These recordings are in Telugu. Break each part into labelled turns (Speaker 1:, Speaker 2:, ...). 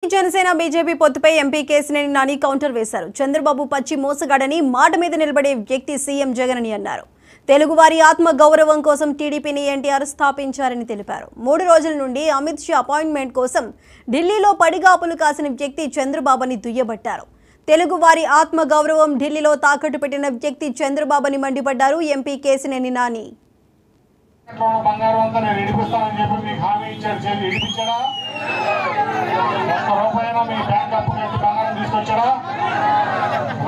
Speaker 1: జనసేన బీజేపీ పొత్తుపై ఎంపీ కేసినేని నాని కౌంటర్ వేశారు. చంద్రబాబు పచ్చి మోసగాడని మాట మీద నిలబడే వ్యక్తి సీఎం జగన్ అని అన్నారు. తెలుగువారి ఆత్మ గౌరవం కోసం టీడీపీని ఎన్టీఆర్ స్థాపించారని తెలిపారు. 3 రోజుల నుండి అమిత్ షా అపాయింట్మెంట్ కోసం ఢిల్లీలో పడిగాపులు కాసిన వ్యక్తి చంద్రబాబుని దుయ్యబట్టారు. తెలుగువారి ఆత్మ గౌరవం ఢిల్లీలో తాకట్టు పెట్టిన వ్యక్తి చంద్రబాబుని మండిపడ్డారు ఎంపీ కేసినేని నాని.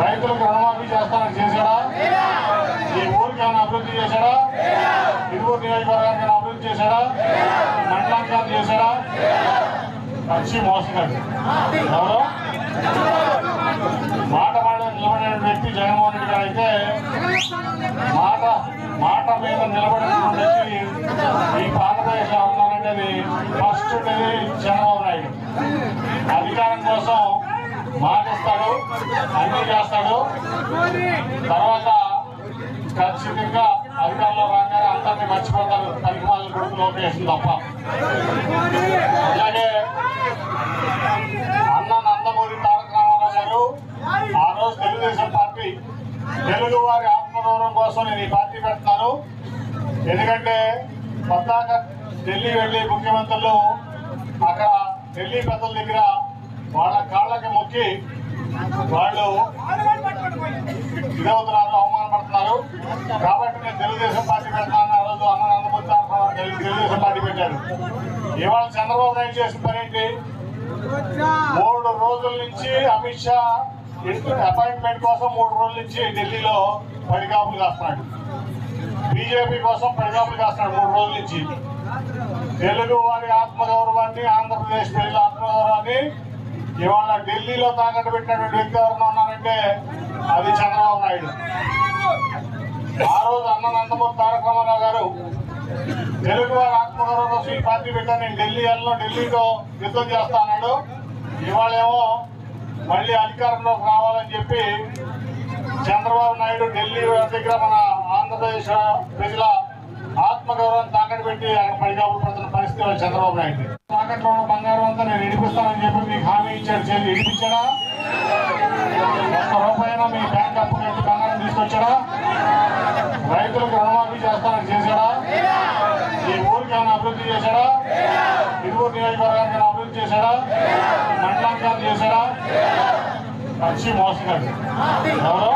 Speaker 2: రైతులకు రుణమాఫీ చేస్తానని చేశాడా? ఈ ఊరికి ఏమైనా అభివృద్ధి చేశాడా? ఇరువురు నియోజకవర్గానికి అభివృద్ధి చేశాడా? మండలానికి చేశాడా? పచ్చి మోసగాడు. ఎవరు మాట నిలబడిన వ్యక్తి జగన్మోహన్ రెడ్డి గారు అయితే మాట మీద నిలబడిన వ్యక్తి ఈ భారతదేశంలో ఉన్నారంటే ఫస్ట్ చంద్రబాబు నాయుడు. అధికారం కోసం మాటిస్తాడు, అన్ని చేస్తాడు, తర్వాత ఖచ్చితంగా అధికారంలో రాగానే అందరినీ మర్చిపోతారు. పరిమాణాల కొడుకు లోకేషన్ తప్ప. అలాగే అన్న నందమూరి తారక రామారావు గారు ఆ రోజు తెలుగుదేశం పార్టీ తెలుగు వారి ఆత్మగౌరవం కోసం నేను ఈ పార్టీ పెడుతున్నాను. ఎందుకంటే పద్దాక ఢిల్లీ వెళ్ళి ముఖ్యమంత్రులు అక్కడ ఢిల్లీ పెద్దల దగ్గర వాళ్ళ కాళ్ళకి మొక్కి వాళ్ళు ఇదవుతున్నారు, అవమానపడుతున్నారు. కాబట్టి నేను తెలుగుదేశం పార్టీ పెడతాను. ఆ రోజు అన్న నందమూరి తెలుగుదేశం పార్టీ పెట్టారు. ఇవాళ చంద్రబాబు నాయుడు చేసిన పని ఏంటి? 3 రోజుల నుంచి అమిత్ షా అపాయింట్మెంట్ కోసం 3 రోజుల నుంచి ఢిల్లీలో పడిగాపులు కాస్తున్నాడు. బీజేపీ కోసం పడిగాపులు కాస్తున్నాడు 3 రోజుల నుంచి. తెలుగు వారి ఆత్మగౌరవాన్ని, ఆంధ్రప్రదేశ్ ప్రజల ఆత్మగౌరవాన్ని ఇవాళ ఢిల్లీలో తాకట్టు పెట్టినటువంటి వ్యక్తి ఎవరైనా ఉన్నారంటే అది చంద్రబాబు నాయుడు. ఆ రోజు అన్న నందమూరి తారక రామారావు గారు తెలుగు వారి ఆత్మగౌరవం కోసం ఈ పార్టీ పెట్టాను, నేను ఢిల్లీతో యుద్ధం చేస్తా అన్నాడు. ఇవాళేమో మళ్ళీ అధికారంలోకి రావాలని చెప్పి చంద్రబాబు నాయుడు ఢిల్లీ దగ్గర మన ఆంధ్రప్రదేశ్ ప్రజల ఆత్మగౌరవం తాకట్టు పెట్టి అక్కడ పడిగాపులు పడుతున్న పరిస్థితి చంద్రబాబు నాయుడు. తాకట్లో ఉన్న బంగారం అంతా నేను ఇడిపిస్తానని చెప్పి మీకు హామీ ఇచ్చాడు. ఇడిపించాడా? ₹1 మీ బ్యాంక్ అప్పు కట్టి బంగారం తీసుకొచ్చాడా? రైతులకు రుణమాఫీ చేస్తానని చేశాడా? ఈ ఊరికి ఏమైనా అభివృద్ధి చేశాడా? ఇరువురు నియోజకవర్గానికి అభివృద్ధి చేశాడా? మండలానికి చేశాడా? పచ్చి మోసగాడు. ఎవరు